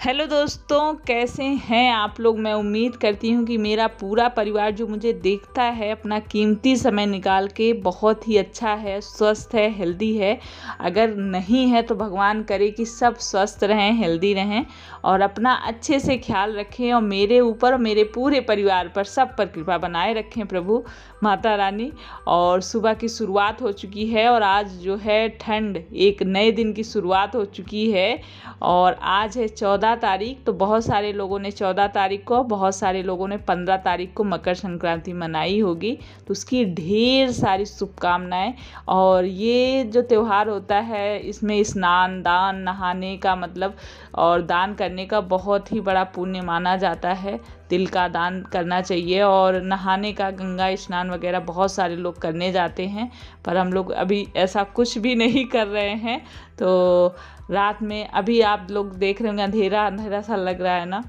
Hello दोस्तों, कैसे हैं आप लोग। मैं उम्मीद करती हूँ कि मेरा पूरा परिवार जो मुझे देखता है अपना कीमती समय निकाल के बहुत ही अच्छा है, स्वस्थ है, हेल्दी है। अगर नहीं है तो भगवान करे कि सब स्वस्थ रहें, हेल्दी रहें और अपना अच्छे से ख्याल रखें और मेरे ऊपर और मेरे पूरे परिवार पर सब पर कृपा बनाए रखें प्रभु माता रानी। और सुबह की शुरुआत हो चुकी है और आज जो है ठंड, एक नए दिन की शुरुआत हो चुकी है। और आज है 14 तारीख, तो बहुत सारे लोगों ने 14 तारीख को, बहुत सारे लोगों ने 15 तारीख को मकर संक्रांति मनाई होगी, तो उसकी ढेर सारी शुभकामनाएं। और ये जो त्यौहार होता है इसमें स्नान, दान, नहाने का मतलब और दान करने का बहुत ही बड़ा पुण्य माना जाता है। तिल का दान करना चाहिए और नहाने का, गंगा स्नान वगैरह बहुत सारे लोग करने जाते हैं, पर हम लोग अभी ऐसा कुछ भी नहीं कर रहे हैं। तो रात में अभी आप लोग देख रहे होंगे अंधेरा अंधेरा सा लग रहा है ना।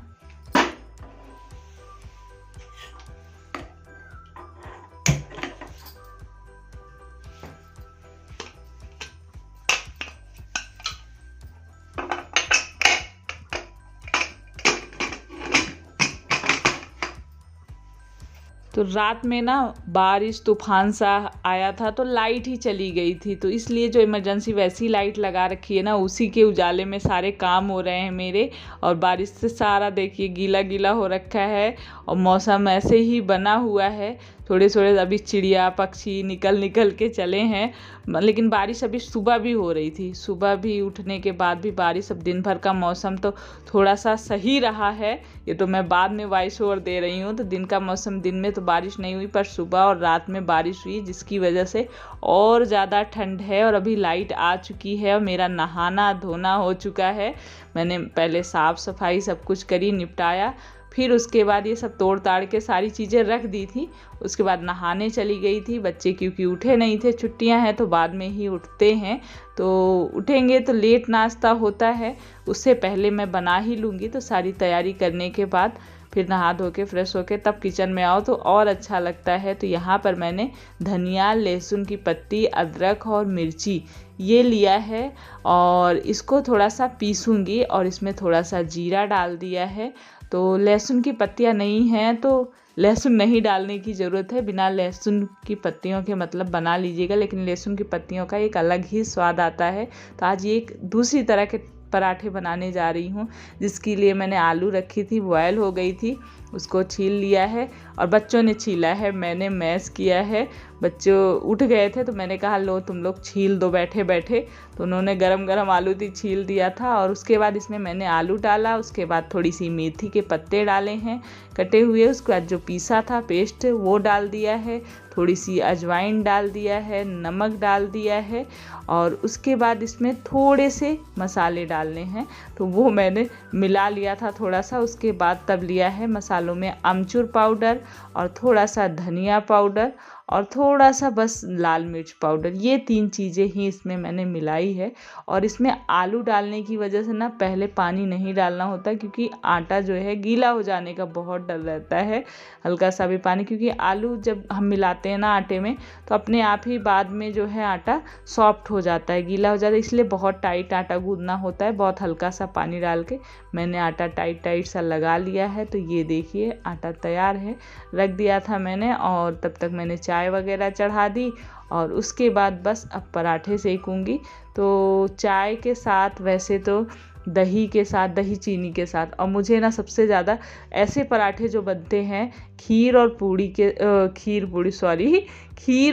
तो रात में ना बारिश तूफान सा आया था तो लाइट ही चली गई थी, तो इसलिए जो इमरजेंसी वैसी लाइट लगा रखी है ना, उसी के उजाले में सारे काम हो रहे हैं मेरे। और बारिश से सारा देखिए गीला गीला हो रखा है और मौसम ऐसे ही बना हुआ है। थोड़े थोड़े अभी चिड़िया पक्षी निकल के चले हैं, लेकिन बारिश अभी सुबह भी हो रही थी। सुबह भी उठने के बाद भी बारिश। अब दिन भर का मौसम तो थोड़ा सा सही रहा है, ये तो मैं बाद में वॉइस ओवर दे रही हूँ। तो दिन का मौसम, दिन में तो बारिश नहीं हुई पर सुबह और रात में बारिश हुई, जिसकी वजह से और ज़्यादा ठंड है। और अभी लाइट आ चुकी है और मेरा नहाना धोना हो चुका है। मैंने पहले साफ़ सफाई सब कुछ करी, निपटाया, फिर उसके बाद ये सब तोड़ ताड़ के सारी चीज़ें रख दी थी। उसके बाद नहाने चली गई थी। बच्चे क्योंकि उठे नहीं थे, छुट्टियां हैं तो बाद में ही उठते हैं, तो उठेंगे तो लेट नाश्ता होता है, उससे पहले मैं बना ही लूँगी। तो सारी तैयारी करने के बाद फिर नहा धो के फ्रेश होके तब किचन में आओ तो और अच्छा लगता है। तो यहाँ पर मैंने धनिया, लहसुन की पत्ती, अदरक और मिर्ची ये लिया है और इसको थोड़ा सा पीसूँगी और इसमें थोड़ा सा जीरा डाल दिया है। तो लहसुन की पत्तियाँ नहीं हैं तो लहसुन नहीं डालने की ज़रूरत है, बिना लहसुन की पत्तियों के मतलब बना लीजिएगा, लेकिन लहसुन की पत्तियों का एक अलग ही स्वाद आता है। तो आज ये एक दूसरी तरह के पराठे बनाने जा रही हूँ, जिसके लिए मैंने आलू रखी थी, बॉयल हो गई थी, उसको छील लिया है और बच्चों ने छीला है, मैंने मैश किया है। बच्चों उठ गए थे तो मैंने कहा लो तुम लोग छील दो बैठे बैठे, तो उन्होंने गरम गरम आलू थी छील दिया था। और उसके बाद इसमें मैंने आलू डाला, उसके बाद थोड़ी सी मेथी के पत्ते डाले हैं कटे हुए, उसके बाद जो पीसा था पेस्ट वो डाल दिया है, थोड़ी सी अजवाइन डाल दिया है, नमक डाल दिया है और उसके बाद इसमें थोड़े से मसाले डालने हैं, तो वो मैंने मिला लिया था थोड़ा सा। उसके बाद तब लिया है मसालों में अमचूर पाउडर और थोड़ा सा धनिया पाउडर और थोड़ा सा बस लाल मिर्च पाउडर, ये 3 चीज़ें ही इसमें मैंने मिलाई है। और इसमें आलू डालने की वजह से ना पहले पानी नहीं डालना होता, क्योंकि आटा जो है गीला हो जाने का बहुत डर रहता है, हल्का सा भी पानी, क्योंकि आलू जब हम मिलाते हैं ना आटे में तो अपने आप ही बाद में जो है आटा सॉफ्ट हो जाता है, गीला हो जाता है, इसलिए बहुत टाइट आटा गूंदना होता है। बहुत हल्का सा पानी डाल के मैंने आटा टाइट सा लगा लिया है। तो ये देखिए आटा तैयार है, रख दिया था मैंने और तब तक मैंने चाय वगैरह चढ़ा दी और उसके बाद बस अब पराठे सेकूंगी। तो चाय के साथ, वैसे तो दही के साथ, दही चीनी के साथ, और मुझे ना सबसे ज़्यादा ऐसे पराठे जो बनते हैं खीर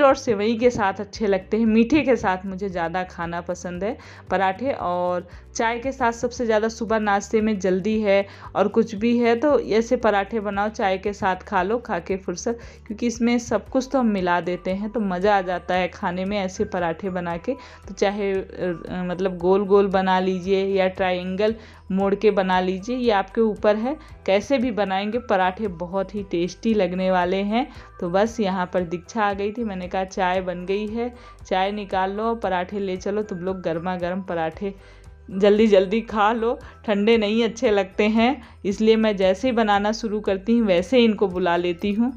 और सेवई के साथ अच्छे लगते हैं। मीठे के साथ मुझे ज़्यादा खाना पसंद है पराठे, और चाय के साथ सबसे ज़्यादा सुबह नाश्ते में जल्दी है और कुछ भी है तो ऐसे पराठे बनाओ, चाय के साथ खा लो, खा के फुर्सत, क्योंकि इसमें सब कुछ तो हम मिला देते हैं तो मज़ा आ जाता है खाने में ऐसे पराठे बना के। तो चाहे मतलब गोल गोल बना लीजिए या ट्रायंगल मोड़ के बना लीजिए, ये आपके ऊपर है, कैसे भी बनाएंगे पराठे बहुत ही टेस्टी लगने वाले हैं। तो बस यहाँ पर दीक्षा आ गई थी, मैंने कहा चाय बन गई है, चाय निकाल लो और पराठे ले चलो, तुम लोग गर्मा गर्म पराठे जल्दी जल्दी खा लो, ठंडे नहीं अच्छे लगते हैं, इसलिए मैं जैसे ही बनाना शुरू करती हूँ वैसे ही इनको बुला लेती हूँ।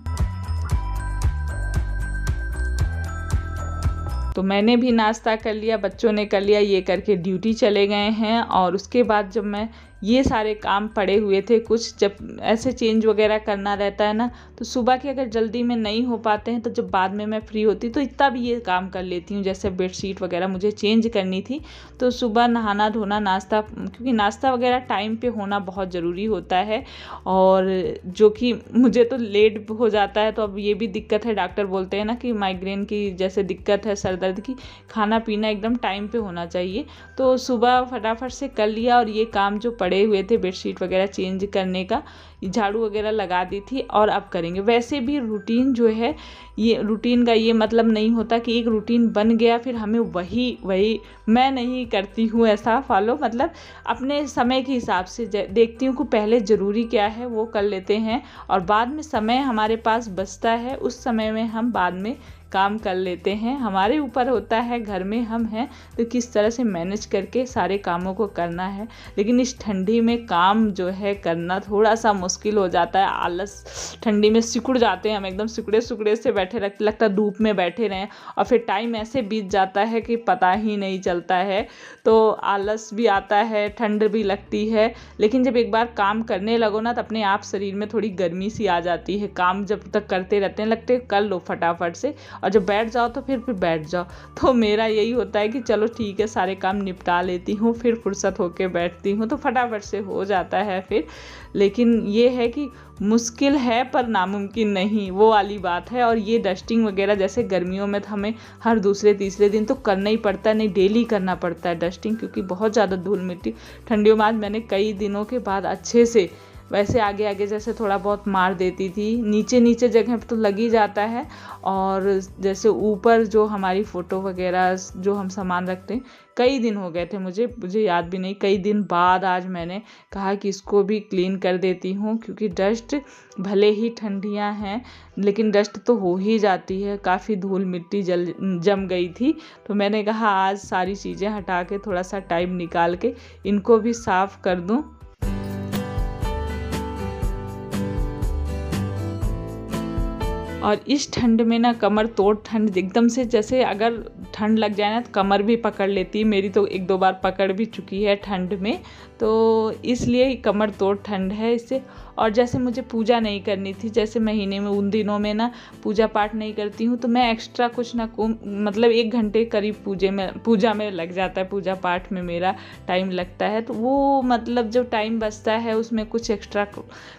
तो मैंने भी नाश्ता कर लिया, बच्चों ने कर लिया, ये करके ड्यूटी चले गए हैं। और उसके बाद जब मैं ये सारे काम पड़े हुए थे कुछ। जब ऐसे चेंज वगैरह करना रहता है ना, तो सुबह के अगर जल्दी में नहीं हो पाते हैं तो जब बाद में मैं फ्री होती तो इतना भी ये काम कर लेती हूँ। जैसे बेडशीट वगैरह मुझे चेंज करनी थी तो सुबह नहाना धोना नाश्ता, क्योंकि नाश्ता वगैरह टाइम पे होना बहुत ज़रूरी होता है, और जो कि मुझे तो लेट हो जाता है। तो अब ये भी दिक्कत है, डॉक्टर बोलते हैं ना कि माइग्रेन की जैसे दिक्कत है, सर दर्द की, खाना पीना एकदम टाइम पे होना चाहिए। तो सुबह फटाफट से कर लिया, और ये काम जो पड़े हुए थे बेडशीट वगैरह चेंज करने का, झाड़ू वगैरह लगा दी थी और अब करेंगे। वैसे भी रूटीन जो है, ये रूटीन का ये मतलब नहीं होता कि एक रूटीन बन गया फिर हमें वही मैं नहीं करती हूँ ऐसा फॉलो। मतलब अपने समय के हिसाब से देखती हूँ कि पहले ज़रूरी क्या है वो कर लेते हैं, और बाद में समय हमारे पास बचता है, उस समय में हम बाद में काम कर लेते हैं। हमारे ऊपर होता है, घर में हम हैं तो किस तरह से मैनेज करके सारे कामों को करना है। लेकिन इस ठंडी में काम जो है करना थोड़ा सा मुश्किल हो जाता है। आलस, ठंडी में सिकुड़ जाते हैं हम, एकदम सिकुड़े से बैठे लगता है धूप में बैठे रहें, और फिर टाइम ऐसे बीत जाता है कि पता ही नहीं चलता है। तो आलस भी आता है, ठंड भी लगती है। लेकिन जब एक बार काम करने लगो ना तो अपने आप शरीर में थोड़ी गर्मी सी आ जाती है। काम जब तक करते रहते हैं लगते कर लो फटाफट से, और जब बैठ जाओ तो फिर बैठ जाओ। तो मेरा यही होता है कि चलो ठीक है, सारे काम निपटा लेती हूँ, फिर फुर्सत होके बैठती हूँ तो फटाफट से हो जाता है फिर। लेकिन ये है कि मुश्किल है पर नामुमकिन नहीं, वो वाली बात है। और ये डस्टिंग वगैरह जैसे गर्मियों में तो हमें हर दूसरे तीसरे दिन तो करना ही पड़ता है, नहीं डेली करना पड़ता है डस्टिंग, क्योंकि बहुत ज़्यादा धूल मिट्टी ठंडियों में। आज मैंने कई दिनों के बाद अच्छे से, वैसे आगे जैसे थोड़ा बहुत मार देती थी, नीचे जगह तो लग ही जाता है। और जैसे ऊपर जो हमारी फ़ोटो वगैरह जो हम सामान रखते हैं, कई दिन हो गए थे, मुझे याद भी नहीं, कई दिन बाद आज मैंने कहा कि इसको भी क्लीन कर देती हूँ, क्योंकि डस्ट भले ही ठंडियाँ हैं लेकिन डस्ट तो हो ही जाती है। काफ़ी धूल मिट्टी जम गई थी, तो मैंने कहा आज सारी चीज़ें हटा के थोड़ा सा टाइम निकाल के इनको भी साफ़ कर दूँ। और इस ठंड में ना कमर तोड़ ठंड एकदम से, जैसे अगर ठंड लग जाए ना तो कमर भी पकड़ लेती है। मेरी तो एक दो बार पकड़ भी चुकी है ठंड में, तो इसलिए कमर तोड़ ठंड है इससे। और जैसे मुझे पूजा नहीं करनी थी, जैसे महीने में उन दिनों में ना पूजा पाठ नहीं करती हूँ, तो मैं एक्स्ट्रा कुछ ना मतलब 1 घंटे करीब पूजा में लग जाता है, पूजा पाठ में मेरा टाइम लगता है। तो वो मतलब जो टाइम बचता है उसमें कुछ एक्स्ट्रा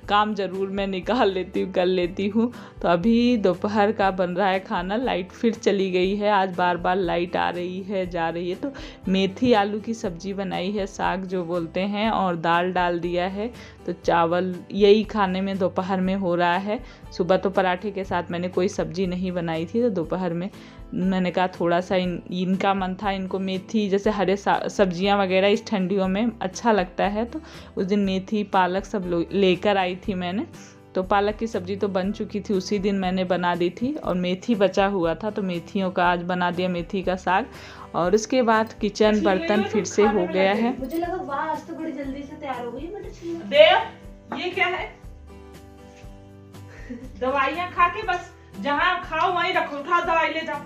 काम ज़रूर मैं निकाल लेती हूँ, कर लेती हूँ। तो अभी दोपहर का बन रहा है खाना, लाइट फिर चली गई है, आज बार लाइट आ रही है जा रही है। तो मेथी आलू की सब्जी बनाई है, साग जो बोलते हैं, और दाल डाल दिया है। तो चावल यही खाने में दोपहर में हो रहा है। सुबह तो पराठे के साथ मैंने कोई सब्जी नहीं बनाई थी, तो दोपहर में मैंने कहा थोड़ा सा इनका मन था, इनको मेथी जैसे हरे सब्जियां वगैरह इस ठंडियों में अच्छा लगता है। तो उस दिन मेथी पालक सब लेकर आई थी मैंने, तो पालक की सब्ज़ी तो बन चुकी थी, उसी दिन मैंने बना दी थी, और मेथी बचा हुआ था तो मेथियों का आज बना दिया, मेथी का साग। और उसके बाद किचन बर्तन फिर से हो गया है। मुझे लगा वाह आज तो बड़ी जल्दी से तैयार हो गई। देव ये क्या है? दवाइयाँ खा के बस जहाँ खाओ वहीं रखो, उठाओ दवाई ले जाओ।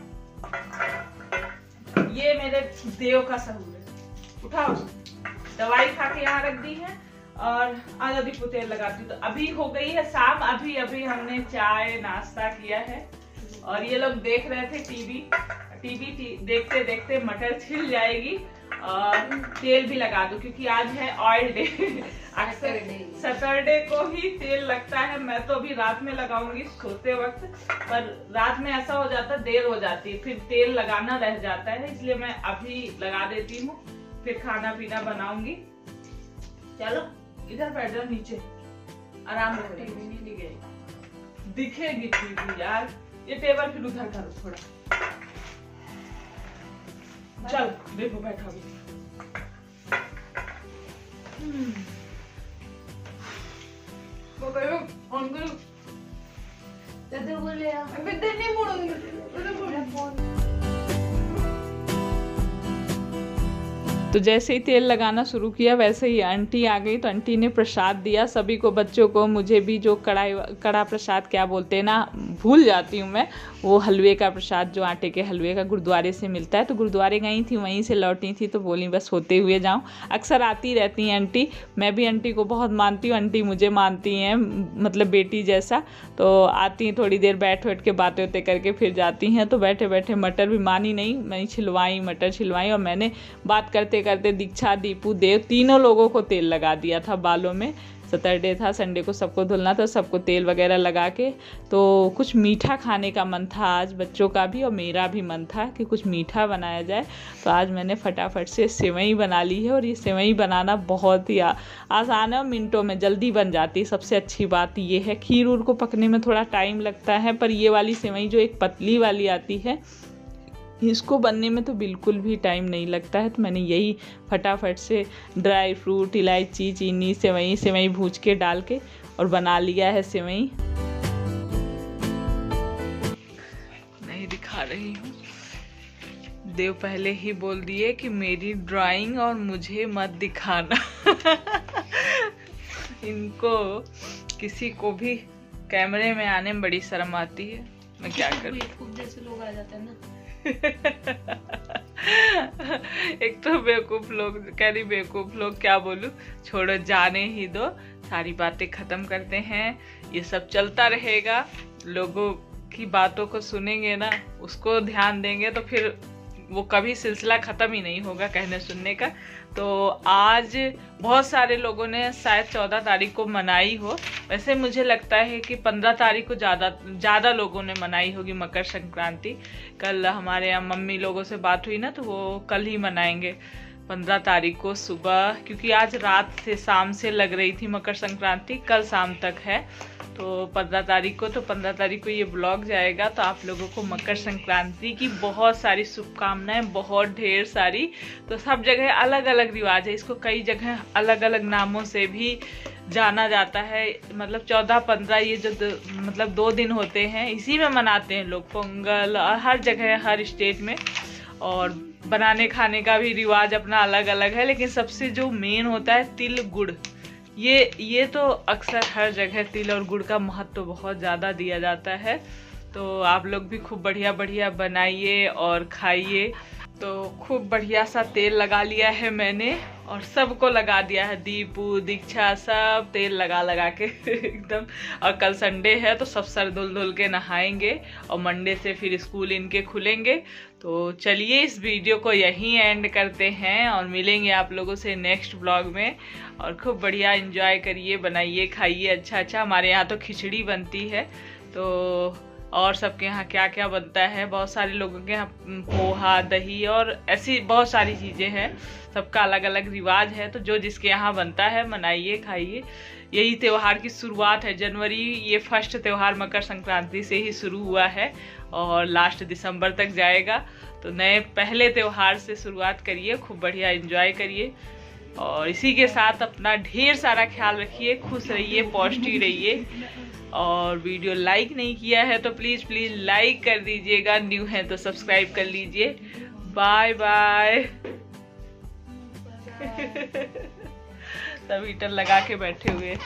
ये मेरे देव का सहूर है, उठाओ। दवाई खा के यहाँ रख दी है, और आज अभी तेल लगाती हूँ। तो अभी हो गई है शाम, अभी हमने चाय नाश्ता किया है, और ये लोग देख रहे थे टीवी देखते देखते मटर छिल जाएगी, और तेल भी लगा दूं क्योंकि आज है ऑयल डे। सैटरडे को ही तेल लगता है। मैं तो अभी रात में लगाऊंगी सोते वक्त, पर रात में ऐसा हो जाता है देर हो जाती है, फिर तेल लगाना रह जाता है, इसलिए मैं अभी लगा देती हूँ, फिर खाना पीना बनाऊंगी। चलो इधर बैठ जाओ, नीचे आराम से, टीवी नहीं गई दिखेगी टीवी यार। ये टेबल फिर उधर करो थोड़ा, चल देखो बैठा भी। ऑन करो, दादा बोले अबे नहीं मोड़ो। तो जैसे ही तेल लगाना शुरू किया वैसे ही आंटी आ गई। तो आंटी ने प्रसाद दिया सभी को, बच्चों को, मुझे भी। जो कड़ा प्रसाद क्या बोलते हैं ना, भूल जाती हूँ मैं। वो हलवे का प्रसाद, जो आटे के हलवे का गुरुद्वारे से मिलता है। तो गुरुद्वारे गई थी, वहीं से लौटी थी, तो बोली बस होते हुए जाऊँ। अक्सर आती रहती हैं आंटी, मैं भी आंटी को बहुत मानती हूँ, आंटी मुझे मानती हैं, मतलब बेटी जैसा। तो आती हैं, थोड़ी देर बैठ के बातें होते करके फिर जाती हैं। तो बैठे बैठे मटर भी मानी नहीं, मैंने छिलवाई, मटर छिलवाई, और मैंने बात करते करते दीक्षा, दीपू, देव, तीनों लोगों को तेल लगा दिया था बालों में। सैटरडे था, संडे को सबको धुलना था, सबको तेल वगैरह लगा के। तो कुछ मीठा खाने का मन था आज, बच्चों का भी और मेरा भी मन था कि कुछ मीठा बनाया जाए। तो आज मैंने फटाफट से सेवई बना ली है, और ये सेवई बनाना बहुत ही आसान है और मिनटों में जल्दी बन जाती है। सबसे अच्छी बात ये है, खीर उर को पकने में थोड़ा टाइम लगता है, पर ये वाली सेवई जो एक पतली वाली आती है, इसको बनने में तो बिल्कुल भी टाइम नहीं लगता है। तो मैंने यही फटाफट से ड्राई फ्रूट, इलायची, चीनी, सेवई भूज के डाल के और बना लिया है सेवई। नहीं दिखा रही हूँ, देव पहले ही बोल दिए कि मेरी ड्राइंग और मुझे मत दिखाना। इनको किसी को भी कैमरे में आने में बड़ी शर्म आती है, मैं क्या करूँ। बेवकूफ जैसे लोग आ जाते हैं ना। एक तो बेवकूफ लोग, कह रही बेवकूफ लोग, क्या बोलूं, छोड़ो, जाने ही दो, सारी बातें खत्म करते हैं। ये सब चलता रहेगा, लोगों की बातों को सुनेंगे ना, उसको ध्यान देंगे तो फिर वो कभी सिलसिला ख़त्म ही नहीं होगा कहने सुनने का। तो आज बहुत सारे लोगों ने शायद 14 तारीख को मनाई हो, वैसे मुझे लगता है कि 15 तारीख को ज़्यादा लोगों ने मनाई होगी मकर संक्रांति। कल हमारे यहाँ मम्मी लोगों से बात हुई ना, तो वो कल ही मनाएंगे 15 तारीख को सुबह, क्योंकि आज रात से शाम से लग रही थी मकर संक्रांति, कल शाम तक है। तो 15 तारीख को, तो 15 तारीख को ये ब्लॉग जाएगा। तो आप लोगों को मकर संक्रांति की बहुत सारी शुभकामनाएं, बहुत ढेर सारी। तो सब जगह अलग अलग रिवाज है, इसको कई जगह अलग अलग नामों से भी जाना जाता है। मतलब 14-15 ये जो मतलब 2 दिन होते हैं, इसी में मनाते हैं लोग पोंगल, और हर जगह हर स्टेट में। और बनाने खाने का भी रिवाज अपना अलग अलग है, लेकिन सबसे जो मेन होता है तिल गुड़, ये तो अक्सर हर जगह तिल और गुड़ का महत्व तो बहुत ज़्यादा दिया जाता है। तो आप लोग भी खूब बढ़िया बढ़िया बनाइए और खाइए। तो खूब बढ़िया सा तेल लगा लिया है मैंने, और सबको लगा दिया है, दीपू, दीक्षा, सब तेल लगा के एकदम। और कल संडे है तो सब सर धुल के नहाएंगे, और मंडे से फिर स्कूल इनके खुलेंगे। तो चलिए इस वीडियो को यहीं एंड करते हैं, और मिलेंगे आप लोगों से नेक्स्ट ब्लॉग में। और खूब बढ़िया एंजॉय करिए, बनाइए, खाइए अच्छा। हमारे यहाँ तो खिचड़ी बनती है, तो और सबके यहाँ क्या क्या बनता है, बहुत सारे लोगों के यहाँ पोहा, दही और ऐसी बहुत सारी चीज़ें हैं, सबका अलग अलग रिवाज है। तो जो जिसके यहाँ बनता है बनाइए, खाइए। यही त्यौहार की शुरुआत है, जनवरी ये फर्स्ट त्यौहार मकर संक्रांति से ही शुरू हुआ है और लास्ट दिसंबर तक जाएगा। तो नए पहले त्यौहार से शुरुआत करिए, खूब बढ़िया एंजॉय करिए, और इसी के साथ अपना ढेर सारा ख्याल रखिए, खुश रहिए, पॉजिटिव रहिए। और वीडियो लाइक नहीं किया है तो प्लीज़ लाइक कर दीजिएगा, न्यू है तो सब्सक्राइब कर लीजिए। Bye bye. सब हीटर लगा के बैठे हुए।